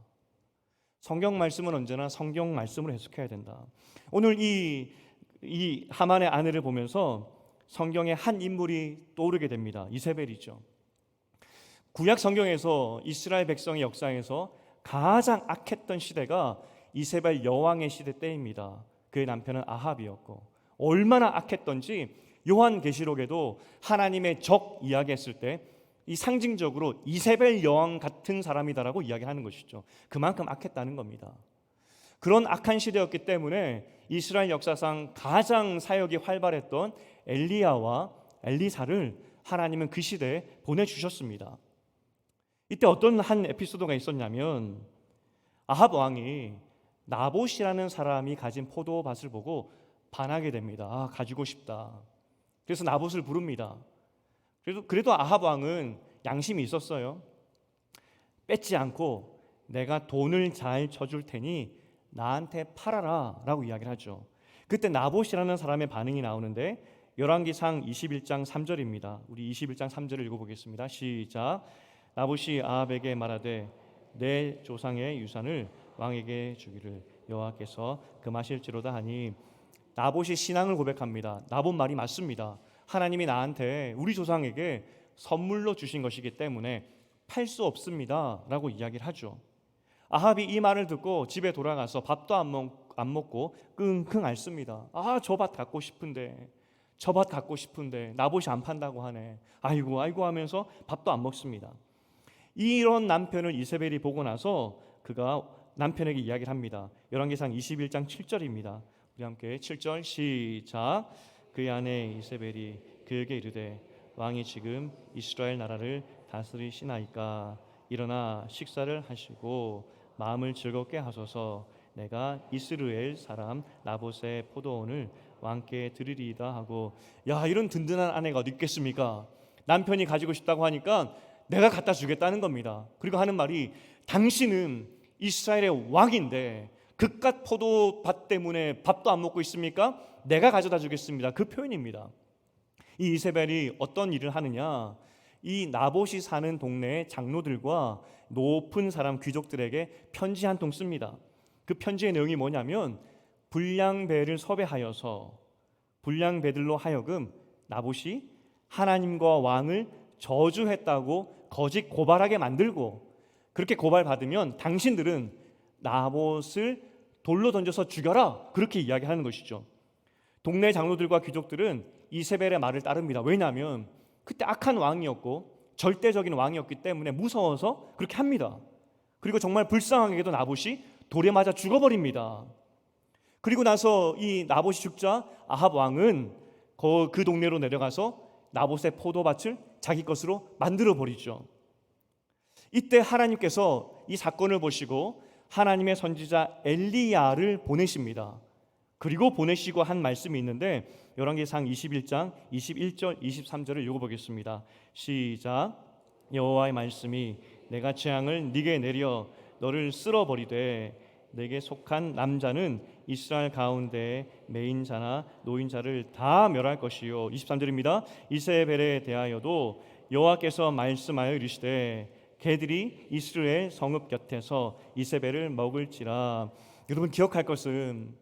성경 말씀은 언제나 성경 말씀으로 해석해야 된다. 오늘 이 하만의 아내를 보면서 성경의 한 인물이 떠오르게 됩니다. 이세벨이죠. 구약 성경에서 이스라엘 백성의 역사에서 가장 악했던 시대가 이세벨 여왕의 시대 때입니다. 그의 남편은 아합이었고, 얼마나 악했던지 요한계시록에도 하나님의 적 이야기했을 때 이 상징적으로 이세벨 여왕 같은 사람이다라고 이야기하는 것이죠. 그만큼 악했다는 겁니다. 그런 악한 시대였기 때문에 이스라엘 역사상 가장 사역이 활발했던 엘리야와 엘리사를 하나님은 그 시대에 보내주셨습니다. 이때 어떤 한 에피소드가 있었냐면, 아합 왕이 나봇이라는 사람이 가진 포도밭을 보고 반하게 됩니다. 가지고 싶다. 그래서 나봇을 부릅니다. 그래도 아합 왕은 양심이 있었어요. 뺏지 않고 내가 돈을 잘 쳐줄 테니 나한테 팔아라 라고 이야기를 하죠. 그때 나봇이라는 사람의 반응이 나오는데 열왕기상 21장 3절입니다. 우리 21장 3절을 읽어보겠습니다. 시작. 나봇이 아합에게 말하되 내 조상의 유산을 왕에게 주기를 여호와께서 금하실지로다 하니, 나봇이 신앙을 고백합니다. 나봇 말이 맞습니다. 하나님이 나한테, 우리 조상에게 선물로 주신 것이기 때문에 팔 수 없습니다 라고 이야기를 하죠. 아합이 이 말을 듣고 집에 돌아가서 밥도 안 먹고 끙끙 앓습니다. 저 밭 갖고 싶은데, 저 밭 갖고 싶은데 나봇이 안 판다고 하네. 아이고 하면서 밥도 안 먹습니다. 이런 남편을 이세벨이 보고 나서 그가 남편에게 이야기를 합니다. 열왕기상 21장 7절입니다. 우리 함께 7절 시작. 그의 아내 이세벨이 그에게 이르되 왕이 지금 이스라엘 나라를 다스리시나이까 일어나 식사를 하시고 마음을 즐겁게 하소서. 내가 이스라엘 사람 나봇의 포도원을 왕께 드리리이다 하고. 이런 든든한 아내가 어디 있겠습니까? 남편이 가지고 싶다고 하니까 내가 갖다 주겠다는 겁니다. 그리고 하는 말이, 당신은 이스라엘의 왕인데 그깟 포도밭 때문에 밥도 안 먹고 있습니까? 내가 가져다 주겠습니다. 그 표현입니다. 이 이세벨이 어떤 일을 하느냐, 이 나봇이 사는 동네의 장로들과 높은 사람 귀족들에게 편지 한 통 씁니다. 그 편지의 내용이 뭐냐면, 불량배를 섭외하여서 불량배들로 하여금 나봇이 하나님과 왕을 저주했다고 거짓 고발하게 만들고, 그렇게 고발받으면 당신들은 나봇을 돌로 던져서 죽여라, 그렇게 이야기하는 것이죠. 동네 장로들과 귀족들은 이세벨의 말을 따릅니다. 왜냐하면 그때 악한 왕이었고 절대적인 왕이었기 때문에 무서워서 그렇게 합니다. 그리고 정말 불쌍하게도 나봇이 돌에 맞아 죽어버립니다. 그리고 나서 이 나봇이 죽자 아합 왕은 그 동네로 내려가서 나봇의 포도밭을 자기 것으로 만들어 버리죠. 이때 하나님께서 이 사건을 보시고 하나님의 선지자 엘리야를 보내십니다. 그리고 보내시고 한 말씀이 있는데 열왕기상 21장 21절 23절을 읽어보겠습니다. 시작. 여호와의 말씀이 내가 재앙을 네게 내려 너를 쓸어버리되 내게 속한 남자는 이스라엘 가운데 매인자나 노인자를 다 멸할 것이요. 23절입니다. 이세벨에 대하여도 여호와께서 말씀하여 이르시되 개들이 이스라엘 성읍 곁에서 이세벨을 먹을지라. 여러분 기억할 것은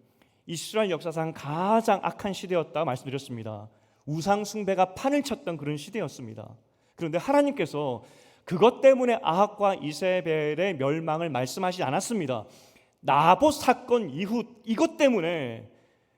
이스라엘 역사상 가장 악한 시대였다 말씀드렸습니다. 우상 숭배가 판을 쳤던 그런 시대였습니다. 그런데 하나님께서 그것 때문에 아합과 이세벨의 멸망을 말씀하시지 않았습니다. 나봇 사건 이후 이것 때문에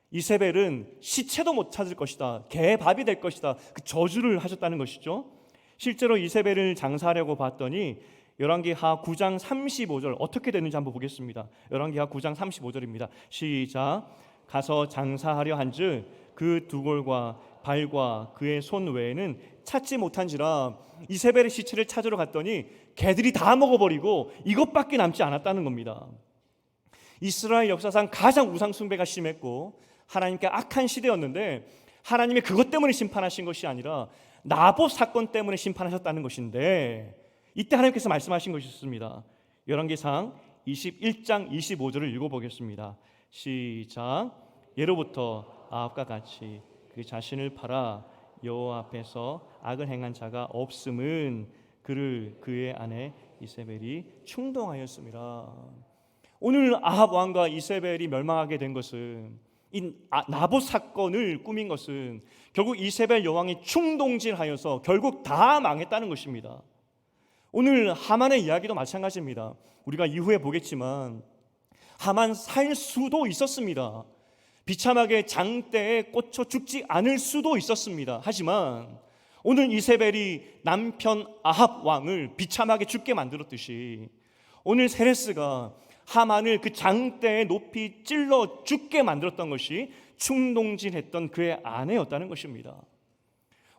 이세벨은 시체도 못 찾을 것이다, 개밥이 될 것이다, 그 저주를 하셨다는 것이죠. 실제로 이세벨을 장사하려고 봤더니 열왕기하 9장 35절 어떻게 되는지 한번 보겠습니다. 열왕기하 9장 35절입니다. 시작. 가서 장사하려 한즉 그 두골과 발과 그의 손 외에는 찾지 못한지라. 이세벨의 시체를 찾으러 갔더니 개들이 다 먹어버리고 이것밖에 남지 않았다는 겁니다. 이스라엘 역사상 가장 우상 숭배가 심했고 하나님께 악한 시대였는데 하나님이 그것 때문에 심판하신 것이 아니라 나봇 사건 때문에 심판하셨다는 것인데, 이때 하나님께서 말씀하신 것이 있습니다. 열왕기상 21장 25절을 읽어보겠습니다. 시작. 예로부터 아합과 같이 그 자신을 팔아 여호와 앞에서 악을 행한 자가 없음은 그를 그의 아내 이세벨이 충동하였습니다. 오늘 아합 왕과 이세벨이 멸망하게 된 것은, 이 나봇 사건을 꾸민 것은 결국 이세벨 여왕이 충동질하여서 결국 다 망했다는 것입니다. 오늘 하만의 이야기도 마찬가지입니다. 우리가 이후에 보겠지만 하만 살 수도 있었습니다. 비참하게 장대에 꽂혀 죽지 않을 수도 있었습니다. 하지만 오늘 이세벨이 남편 아합 왕을 비참하게 죽게 만들었듯이 오늘 세레스가 하만을 그 장대에 높이 찔러 죽게 만들었던 것이 충동질했던 그의 아내였다는 것입니다.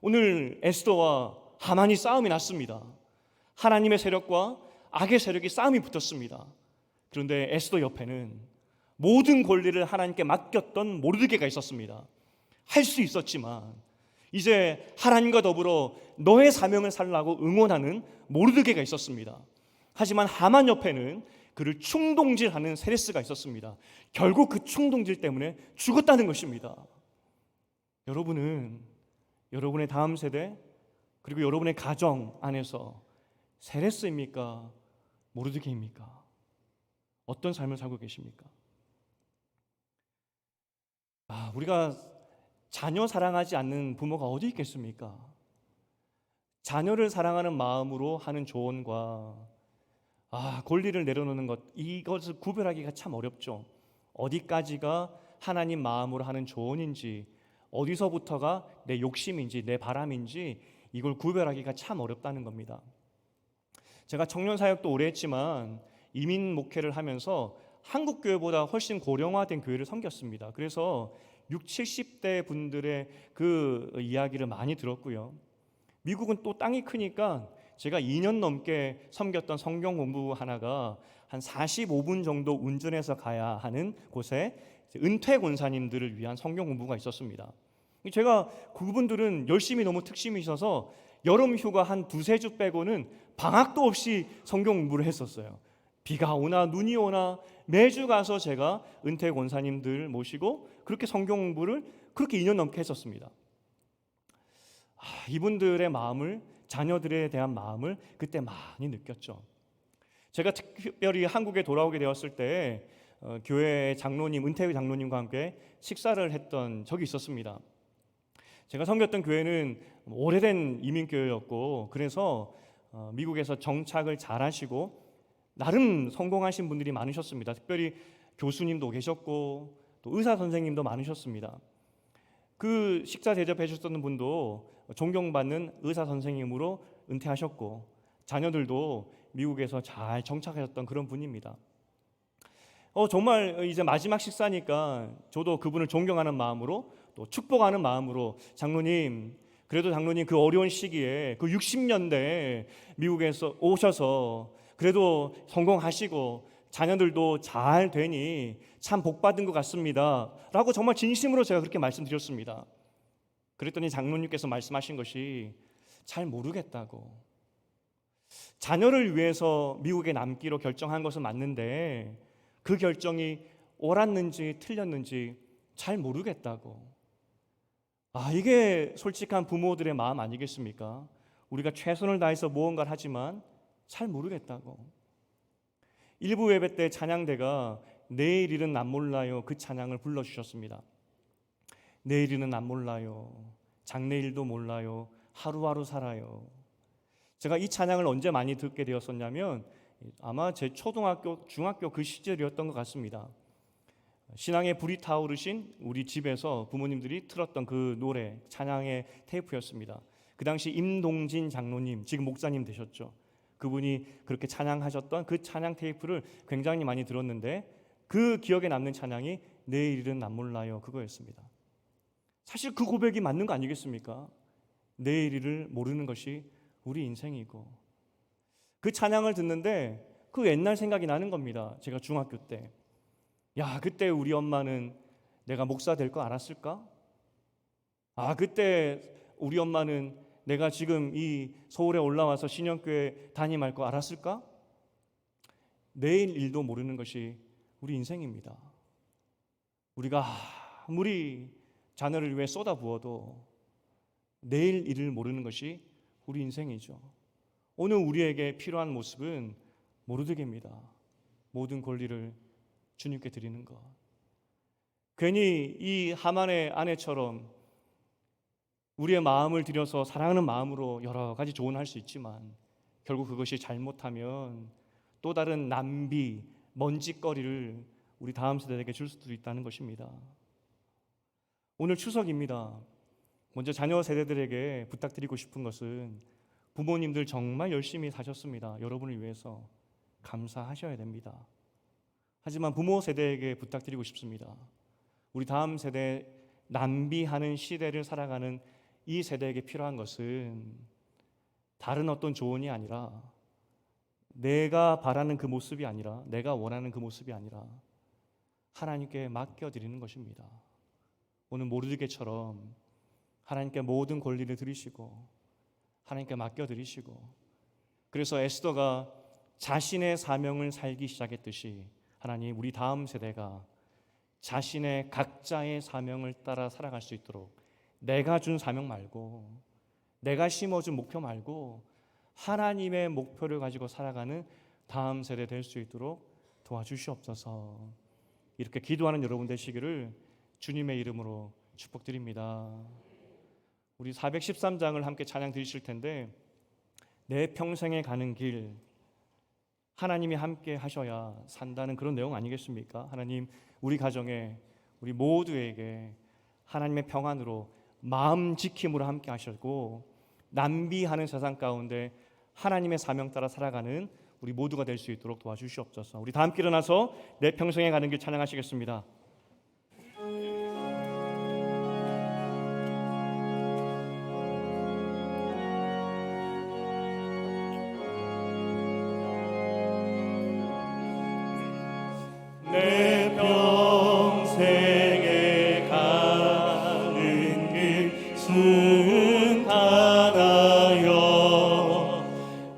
오늘 에스더와 하만이 싸움이 났습니다. 하나님의 세력과 악의 세력이 싸움이 붙었습니다. 그런데 에스더 옆에는 모든 권리를 하나님께 맡겼던 모르드게가 있었습니다. 할 수 있었지만 이제 하나님과 더불어 너의 사명을 살라고 응원하는 모르드게가 있었습니다. 하지만 하만 옆에는 그를 충동질하는 세레스가 있었습니다. 결국 그 충동질 때문에 죽었다는 것입니다. 여러분은 여러분의 다음 세대 그리고 여러분의 가정 안에서 세레스입니까? 모르드게입니까? 어떤 삶을 살고 계십니까? 우리가 자녀 사랑하지 않는 부모가 어디 있겠습니까? 자녀를 사랑하는 마음으로 하는 조언과 권리를 내려놓는 것, 이것을 구별하기가 참 어렵죠. 어디까지가 하나님 마음으로 하는 조언인지, 어디서부터가 내 욕심인지 내 바람인지 이걸 구별하기가 참 어렵다는 겁니다. 제가 청년 사역도 오래 했지만 이민 목회를 하면서 한국 교회보다 훨씬 고령화된 교회를 섬겼습니다. 그래서 60, 70대 분들의 그 이야기를 많이 들었고요. 미국은 또 땅이 크니까 제가 2년 넘게 섬겼던 성경 공부 하나가 한 45분 정도 운전해서 가야 하는 곳에 은퇴 권사님들을 위한 성경 공부가 있었습니다. 제가 그분들은 열심히 너무 특심이 있어서 여름 휴가 한 2-3주 빼고는 방학도 없이 성경 공부를 했었어요. 비가 오나 눈이 오나 매주 가서 제가 은퇴 권사님들 모시고 그렇게 성경 공부를 그렇게 2년 넘게 했었습니다. 이분들의 마음을, 자녀들에 대한 마음을 그때 많이 느꼈죠. 제가 특별히 한국에 돌아오게 되었을 때 교회 장로님, 은퇴 장로님과 함께 식사를 했던 적이 있었습니다. 제가 섬겼던 교회는 오래된 이민교회였고 그래서 미국에서 정착을 잘 하시고 나름 성공하신 분들이 많으셨습니다. 특별히 교수님도 계셨고 또 의사 선생님도 많으셨습니다. 그 식사 대접해 주셨던 분도 존경받는 의사 선생님으로 은퇴하셨고 자녀들도 미국에서 잘 정착하셨던 그런 분입니다. 정말 이제 마지막 식사니까 저도 그분을 존경하는 마음으로 또 축복하는 마음으로 장로님, 그래도 장로님 그 어려운 시기에 그 60년대에 미국에서 오셔서 그래도 성공하시고 자녀들도 잘 되니 참 복받은 것 같습니다 라고 정말 진심으로 제가 그렇게 말씀드렸습니다. 그랬더니 장로님께서 말씀하신 것이 잘 모르겠다고, 자녀를 위해서 미국에 남기로 결정한 것은 맞는데 그 결정이 옳았는지 틀렸는지 잘 모르겠다고. 이게 솔직한 부모들의 마음 아니겠습니까? 우리가 최선을 다해서 무언가를 하지만 잘 모르겠다고. 일부 예배 때 찬양대가 내일 일은 난 몰라요 그 찬양을 불러주셨습니다. 내일 일은 난 몰라요, 장래일도 몰라요, 하루하루 살아요. 제가 이 찬양을 언제 많이 듣게 되었었냐면 아마 제 초등학교, 중학교 그 시절이었던 것 같습니다. 신앙에 불이 타오르신 우리 집에서 부모님들이 틀었던 그 노래, 찬양의 테이프였습니다. 그 당시 임동진 장로님, 지금 목사님 되셨죠. 그분이 그렇게 찬양하셨던 그 찬양 테이프를 굉장히 많이 들었는데 그 기억에 남는 찬양이 내일은 난 몰라요 그거였습니다. 사실 그 고백이 맞는 거 아니겠습니까? 내일을 모르는 것이 우리 인생이고. 그 찬양을 듣는데 그 옛날 생각이 나는 겁니다. 제가 중학교 때, 그때 우리 엄마는 내가 목사 될 거 알았을까? 그때 우리 엄마는 내가 지금 이 서울에 올라와서 신영교회 담임할 거 알았을까? 내일 일도 모르는 것이 우리 인생입니다. 우리가 아무리 자녀를 위해 쏟아부어도 내일 일을 모르는 것이 우리 인생이죠. 오늘 우리에게 필요한 모습은 모르드게입니다. 모든 권리를 주님께 드리는 것. 괜히 이 하만의 아내처럼 우리의 마음을 들여서 사랑하는 마음으로 여러 가지 조언을 할 수 있지만 결국 그것이 잘못하면 또 다른 낭비, 먼지거리를 우리 다음 세대에게 줄 수도 있다는 것입니다. 오늘 추석입니다. 먼저 자녀 세대들에게 부탁드리고 싶은 것은 부모님들 정말 열심히 사셨습니다. 여러분을 위해서 감사하셔야 됩니다. 하지만 부모 세대에게 부탁드리고 싶습니다. 우리 다음 세대, 낭비하는 시대를 살아가는 이 세대에게 필요한 것은 다른 어떤 조언이 아니라, 내가 바라는 그 모습이 아니라, 내가 원하는 그 모습이 아니라 하나님께 맡겨드리는 것입니다. 오늘 모르드게처럼 하나님께 모든 권리를 드리시고 하나님께 맡겨드리시고, 그래서 에스더가 자신의 사명을 살기 시작했듯이 하나님, 우리 다음 세대가 자신의 각자의 사명을 따라 살아갈 수 있도록 내가 준 사명 말고, 내가 심어준 목표 말고 하나님의 목표를 가지고 살아가는 다음 세대 될 수 있도록 도와주시옵소서. 이렇게 기도하는 여러분 되시기를 주님의 이름으로 축복드립니다. 우리 413장을 함께 찬양 드리실 텐데, 내 평생에 가는 길 하나님이 함께 하셔야 산다는 그런 내용 아니겠습니까? 하나님, 우리 가정에, 우리 모두에게 하나님의 평안으로, 마음 지킴으로 함께 하셨고, 낭비하는 세상 가운데 하나님의 사명 따라 살아가는 우리 모두가 될 수 있도록 도와주시옵소서. 우리 다 함께 일어나서 내 평생에 가는 길 찬양하시겠습니다. 내 평생에 가는 길 순탄하여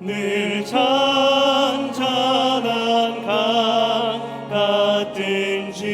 늘 잔잔한 강 같은지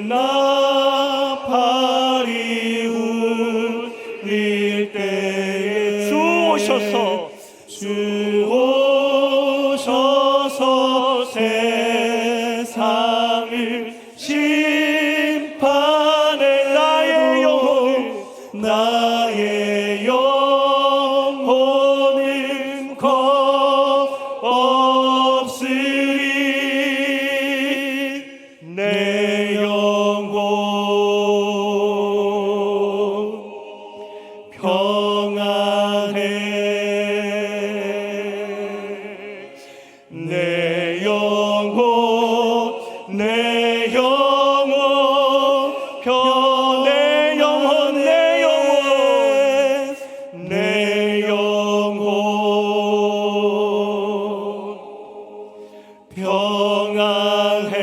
나팔이 울릴 때에 주 오셔서 세상을 심판해 나의 영혼은 겁없으리 내 영혼 평안해 내 영혼 내 영혼 내 영혼 내 영혼 평안해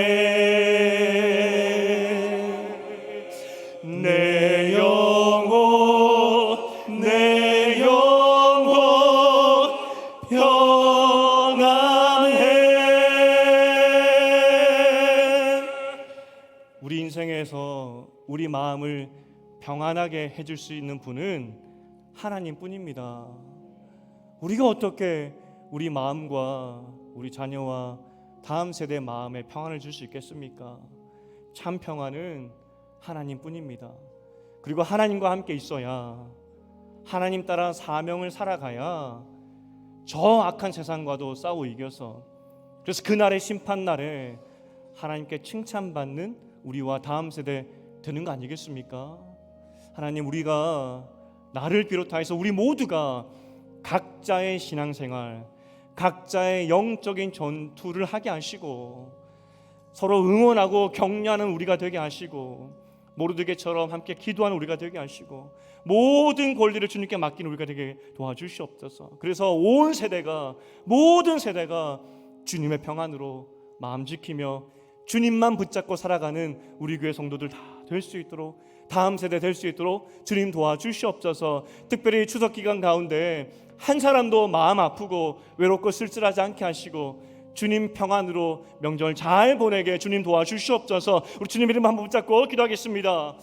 내 영혼 평안해. 우리 인생에서 우리 마음을 평안하게 해줄 수 있는 분은 하나님뿐입니다. 우리가 어떻게 우리 마음과 우리 자녀와 다음 세대 마음에 평안을 줄 수 있겠습니까? 참 평안은 하나님뿐입니다. 그리고 하나님과 함께 있어야, 하나님 따라 사명을 살아가야 저 악한 세상과도 싸워 이겨서, 그래서 그날의 심판날에 하나님께 칭찬받는 우리와 다음 세대 되는 거 아니겠습니까? 하나님, 우리가 나를 비롯하여서 우리 모두가 각자의 신앙생활, 각자의 영적인 전투를 하게 하시고 서로 응원하고 격려하는 우리가 되게 하시고 모르드게처럼 함께 기도하는 우리가 되게 하시고 모든 권리를 주님께 맡기는 우리가 되게 도와주시옵소서. 그래서 온 세대가, 모든 세대가 주님의 평안으로 마음 지키며 주님만 붙잡고 살아가는 우리 교회 성도들 다 될 수 있도록, 다음 세대 될 수 있도록 주님 도와주시옵소서. 특별히 추석 기간 가운데 한 사람도 마음 아프고 외롭고 쓸쓸하지 않게 하시고 주님 평안으로 명절 잘 보내게 주님 도와주시옵소서. 우리 주님 이름 한번 붙잡고 기도하겠습니다.